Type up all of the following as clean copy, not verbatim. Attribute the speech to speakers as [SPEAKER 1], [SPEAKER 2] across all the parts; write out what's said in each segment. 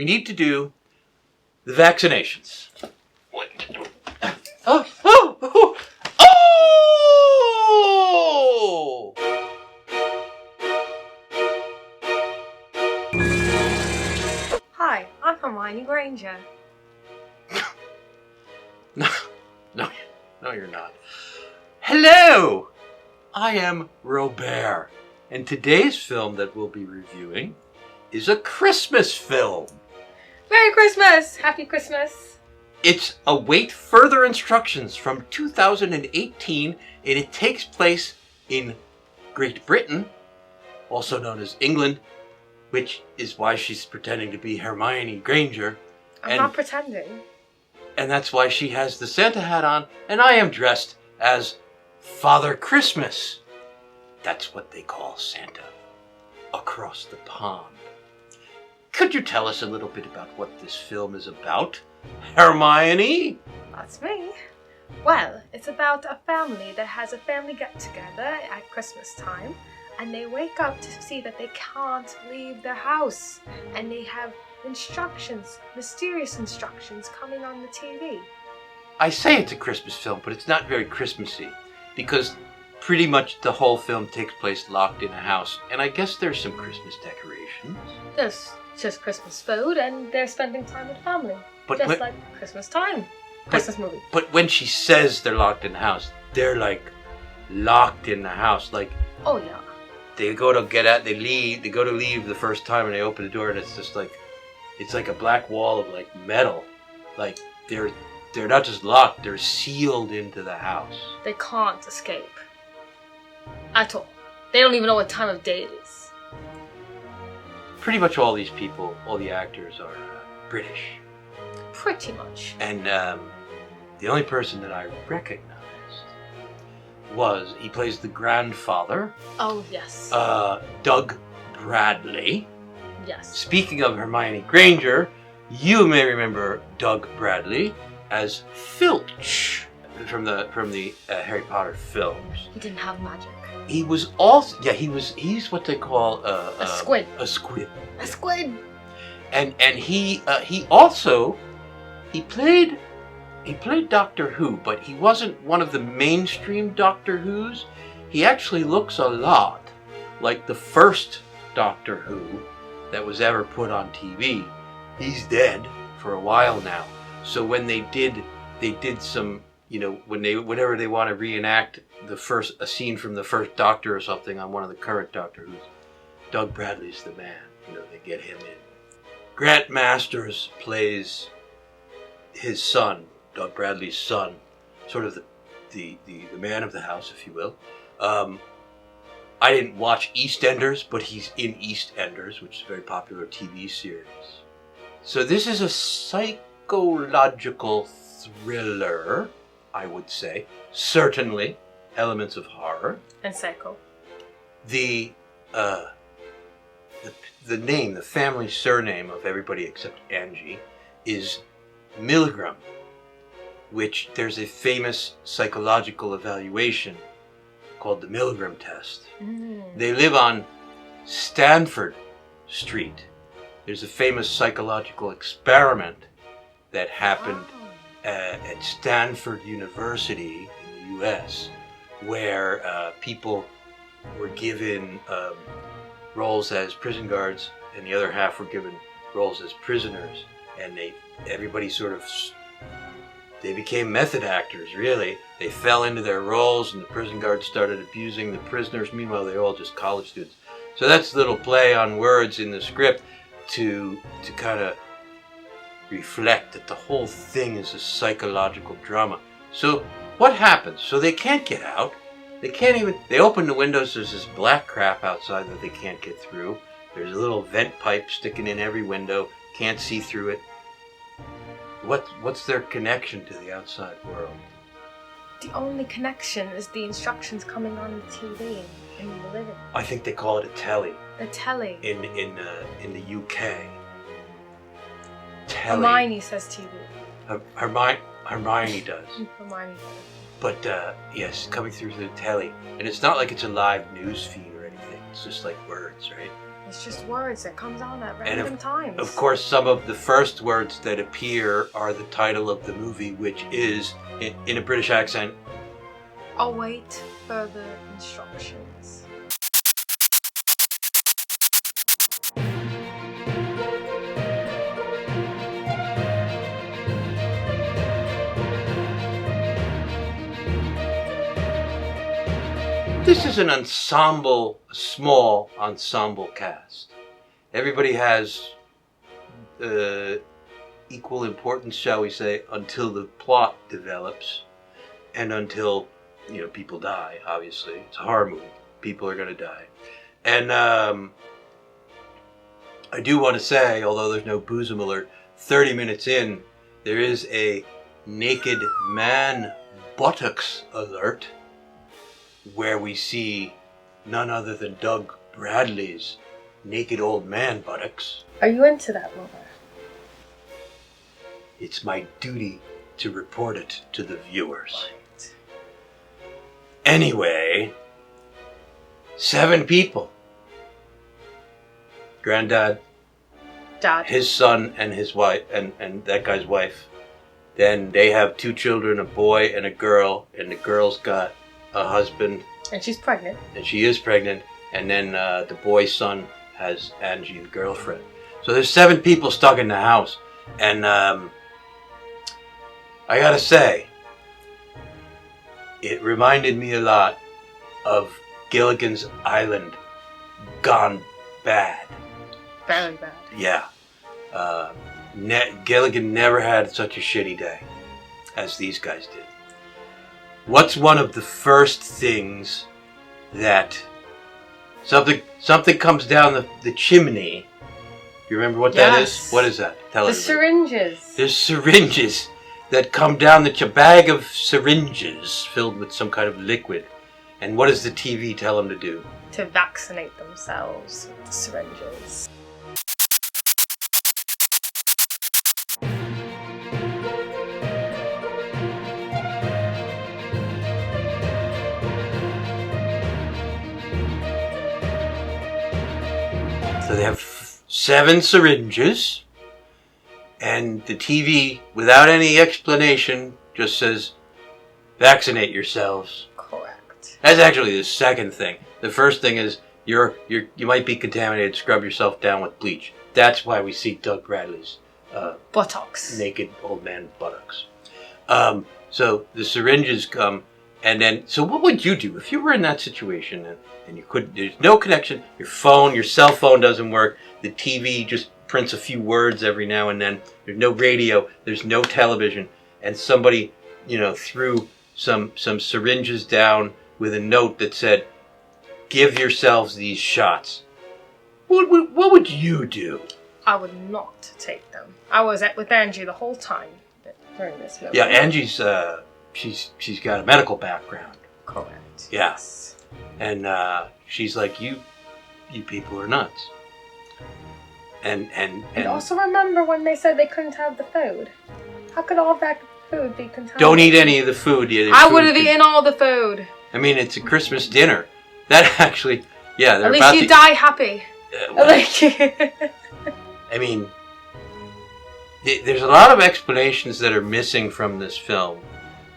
[SPEAKER 1] we need to do the vaccinations. Oh!
[SPEAKER 2] Hi, I'm Hermione Granger.
[SPEAKER 1] No, you're not. Hello! I am Robert, and today's film that we'll be reviewing is a Christmas film.
[SPEAKER 2] Merry Christmas! Happy Christmas!
[SPEAKER 1] It's await further instructions from 2018, and it takes place in Great Britain, also known as England, which is why she's pretending to be Hermione Granger.
[SPEAKER 2] I'm not pretending.
[SPEAKER 1] And that's why she has the Santa hat on, and I am dressed as Father Christmas. That's what they call Santa across the pond. Could you tell us a little bit about what this film is about, Hermione?
[SPEAKER 2] That's me. Well, it's about a family that has a family get-together at Christmas time, and they wake up to see that they can't leave their house, and they have instructions, mysterious instructions coming on the TV.
[SPEAKER 1] I say it's a Christmas film, but it's not very Christmassy, because pretty much the whole film takes place locked in a house, and I guess there's some Christmas decorations.
[SPEAKER 2] There's just Christmas food, and they're spending time with family.
[SPEAKER 1] But
[SPEAKER 2] like Christmas time. Christmas movie.
[SPEAKER 1] But when she says they're locked in the house, they're like locked in the house. Like,
[SPEAKER 2] oh yeah.
[SPEAKER 1] They go to leave the first time, and they open the door, and it's just like, it's like a black wall of like metal. Like they're not just locked, they're sealed into the house.
[SPEAKER 2] They can't escape. At all. They don't even know what time of day it is.
[SPEAKER 1] Pretty much all these people, all the actors are British.
[SPEAKER 2] Pretty much.
[SPEAKER 1] And the only person that I recognized he plays the grandfather.
[SPEAKER 2] Oh, yes.
[SPEAKER 1] Doug Bradley.
[SPEAKER 2] Yes.
[SPEAKER 1] Speaking of Hermione Granger, you may remember Doug Bradley as Filch from the Harry Potter films.
[SPEAKER 2] He didn't have magic.
[SPEAKER 1] He was also he's what they call
[SPEAKER 2] a squid.
[SPEAKER 1] A squid.
[SPEAKER 2] A squid.
[SPEAKER 1] And he played Doctor Who, but he wasn't one of the mainstream Doctor Who's. He actually looks a lot like the first Doctor Who that was ever put on TV. He's dead for a while now. So when they did some, whenever they want to reenact a scene from the first Doctor or something on one of the current Doctor Who's, Doug Bradley's the man. They get him in. Grant Masters plays his son, Doug Bradley's son, sort of the man of the house, if you will. I didn't watch EastEnders, but he's in EastEnders, which is a very popular TV series. So this is a psychological thriller, I would say. Certainly elements of horror.
[SPEAKER 2] And psycho.
[SPEAKER 1] The name, the family surname of everybody except Angie is Milgram, which there's a famous psychological evaluation called the Milgram test. They live on Stanford Street. There's a famous psychological experiment that happened at Stanford University in the US, where people were given roles as prison guards, and the other half were given roles as prisoners, and everybody they became method actors, really. They fell into their roles, and the prison guards started abusing the prisoners. Meanwhile, they're all just college students. So that's a little play on words in the script to kind of reflect that the whole thing is a psychological drama. So what happens? So they can't get out. They open the windows, there's this black crap outside that they can't get through. There's a little vent pipe sticking in every window, can't see through it. What's their connection to the outside world?
[SPEAKER 2] The only connection is the instructions coming on the TV in the living room.
[SPEAKER 1] I think they call it a telly.
[SPEAKER 2] A telly.
[SPEAKER 1] In the UK. Telly.
[SPEAKER 2] Hermione says TV.
[SPEAKER 1] Hermione does.
[SPEAKER 2] Hermione does.
[SPEAKER 1] But yes, coming through the telly, and it's not like it's a live news feed or anything. It's just like words, right?
[SPEAKER 2] It's just words that comes on at random times.
[SPEAKER 1] Of course, some of the first words that appear are the title of the movie, which is, in a British accent,
[SPEAKER 2] await further instructions.
[SPEAKER 1] This is an ensemble, a small ensemble cast. Everybody has equal importance, shall we say, until the plot develops and until, people die, obviously. It's a horror movie. People are going to die. And I do want to say, although there's no bosom alert, 30 minutes in, there is a naked man buttocks alert, where we see none other than Doug Bradley's naked old man buttocks.
[SPEAKER 2] Are you into that, Mother?
[SPEAKER 1] It's my duty to report it to the viewers.
[SPEAKER 2] Right.
[SPEAKER 1] Anyway, 7 people. Granddad,
[SPEAKER 2] Dad,
[SPEAKER 1] his son and his wife, and that guy's wife. Then they have 2 children, a boy and a girl, and the girl's got a husband.
[SPEAKER 2] And she's pregnant.
[SPEAKER 1] And she is pregnant. And then the boy's son has Angie, the girlfriend. So there's 7 people stuck in the house. And I gotta say, it reminded me a lot of Gilligan's Island gone bad.
[SPEAKER 2] Very bad.
[SPEAKER 1] Yeah. Gilligan never had such a shitty day as these guys did. What's one of the first things that something comes down the chimney? You remember what that is? What is that? Tell
[SPEAKER 2] the
[SPEAKER 1] everybody.
[SPEAKER 2] Syringes.
[SPEAKER 1] There's syringes that come down a bag of syringes filled with some kind of liquid. And what does the TV tell them to do?
[SPEAKER 2] To vaccinate themselves with the syringes.
[SPEAKER 1] So they have 7 syringes, and the TV, without any explanation, just says, vaccinate yourselves.
[SPEAKER 2] Correct.
[SPEAKER 1] That's actually the second thing. The first thing is, you might be contaminated, scrub yourself down with bleach. That's why we see Doug Bradley's
[SPEAKER 2] buttocks.
[SPEAKER 1] Naked old man buttocks. So the syringes come, and then, so what would you do if you were in that situation and you couldn't, there's no connection, your cell phone doesn't work, the TV just prints a few words every now and then, there's no radio, there's no television, and somebody, threw some syringes down with a note that said, give yourselves these shots. What would you do?
[SPEAKER 2] I would not take them. I was with Angie the whole time during this movie.
[SPEAKER 1] Yeah, Angie's, she's got a medical background.
[SPEAKER 2] Correct.
[SPEAKER 1] Yeah.
[SPEAKER 2] Yes.
[SPEAKER 1] And she's like, you people are nuts. And
[SPEAKER 2] also remember when they said they couldn't have the food. How could all that food be contaminated?
[SPEAKER 1] Don't eat any of the food. Yeah,
[SPEAKER 2] I would have eaten all the food.
[SPEAKER 1] I mean, it's a Christmas dinner. That actually, yeah.
[SPEAKER 2] At least you die happy.
[SPEAKER 1] I mean, there's a lot of explanations that are missing from this film.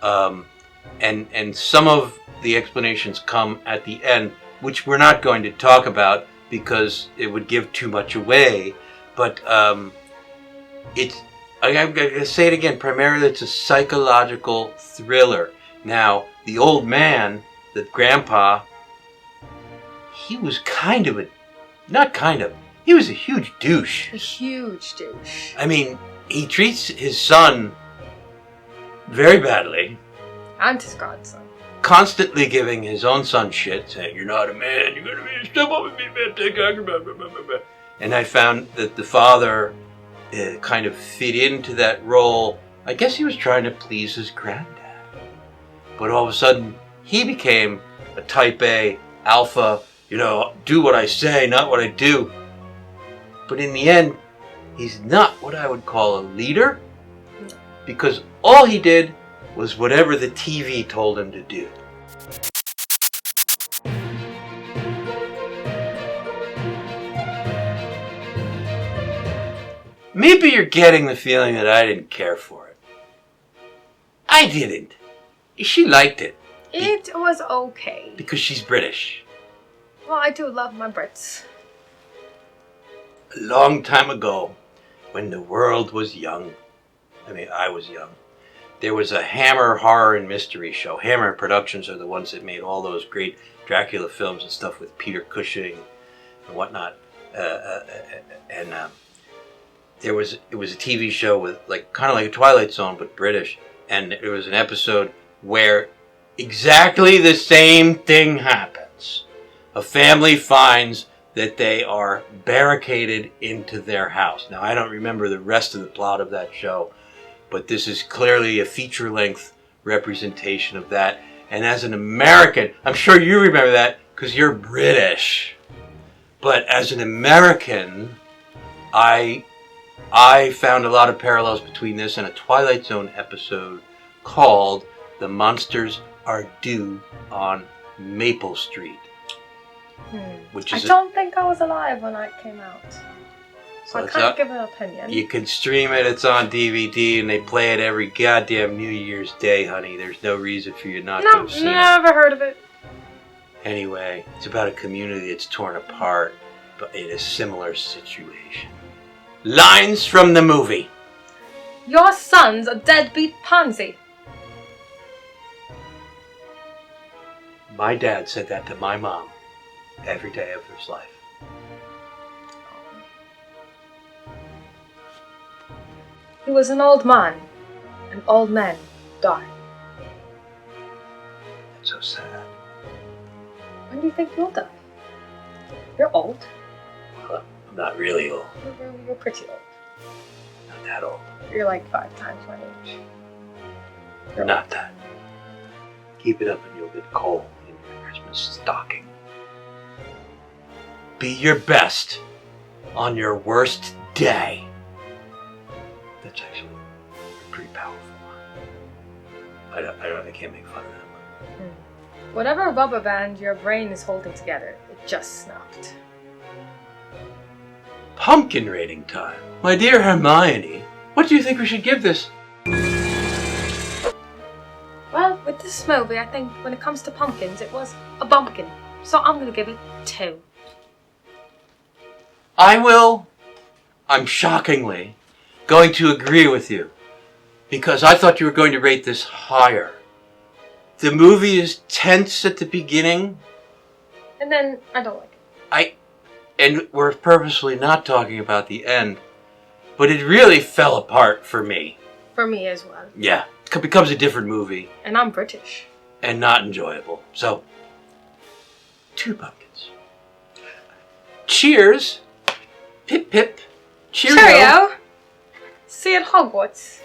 [SPEAKER 1] And some of the explanations come at the end, which we're not going to talk about because it would give too much away. But I'm going to say it again, primarily it's a psychological thriller. Now, the old man, the grandpa, he was he was a huge douche.
[SPEAKER 2] A huge douche.
[SPEAKER 1] I mean, he treats his son very badly.
[SPEAKER 2] And his godson.
[SPEAKER 1] Constantly giving his own son shit, saying, you're not a man, you're gonna be, step up and be a man, take action, blah, blah, blah, blah. And I found that the father kind of fit into that role. I guess he was trying to please his granddad. But all of a sudden, he became a type A, alpha, do what I say, not what I do. But in the end, he's not what I would call a leader, because all he did was whatever the TV told him to do. Maybe you're getting the feeling that I didn't care for it. I didn't. She liked it.
[SPEAKER 2] It was okay.
[SPEAKER 1] Because she's British.
[SPEAKER 2] Well, I do love my Brits.
[SPEAKER 1] A long time ago, when the world was young, I was young, there was a Hammer horror and mystery show. Hammer Productions are the ones that made all those great Dracula films and stuff with Peter Cushing and whatnot. It was a TV show with kind of like a Twilight Zone but British, and there was an episode where exactly the same thing happens. A family finds that they are barricaded into their house. Now, I don't remember the rest of the plot of that show, but this is clearly a feature-length representation of that. And as an American, I'm sure you remember that because you're British. But as an American, I found a lot of parallels between this and a Twilight Zone episode called The Monsters Are Due on Maple Street. Which is
[SPEAKER 2] I don't think I was alive when that came out. So I can't give an opinion.
[SPEAKER 1] You can stream it, it's on DVD, and they play it every goddamn New Year's Day, honey. There's no reason for you not to have seen it.
[SPEAKER 2] Never heard of it.
[SPEAKER 1] Anyway, it's about a community that's torn apart, but in a similar situation. Lines from the movie.
[SPEAKER 2] Your son's a deadbeat pansy.
[SPEAKER 1] My dad said that to my mom every day of his life.
[SPEAKER 2] He was an old man, and old men die.
[SPEAKER 1] That's so sad.
[SPEAKER 2] When do you think you'll die? You're old.
[SPEAKER 1] Well, I'm not really old.
[SPEAKER 2] You're pretty old.
[SPEAKER 1] Not that old.
[SPEAKER 2] You're like 5 times my age.
[SPEAKER 1] You're not that. Keep it up and you'll get coal in your Christmas stocking. Be your best on your worst day. That's actually pretty powerful. I can't make fun of that.
[SPEAKER 2] Whatever rubber band your brain is holding together, it just snapped.
[SPEAKER 1] Pumpkin rating time. My dear Hermione, what do you think we should give this?
[SPEAKER 2] Well, with this movie, I think when it comes to pumpkins, it was a bumpkin. So I'm going to give it 2.
[SPEAKER 1] I'm shockingly going to agree with you. Because I thought you were going to rate this higher. The movie is tense at the beginning.
[SPEAKER 2] And then I don't like it.
[SPEAKER 1] And we're purposely not talking about the end. But it really fell apart for me.
[SPEAKER 2] For me as well.
[SPEAKER 1] Yeah. It becomes a different movie.
[SPEAKER 2] And I'm British.
[SPEAKER 1] And not enjoyable. So, 2 pumpkins. Cheers. Pip pip. Cheerio.
[SPEAKER 2] Cheerio. See you at Hogwarts.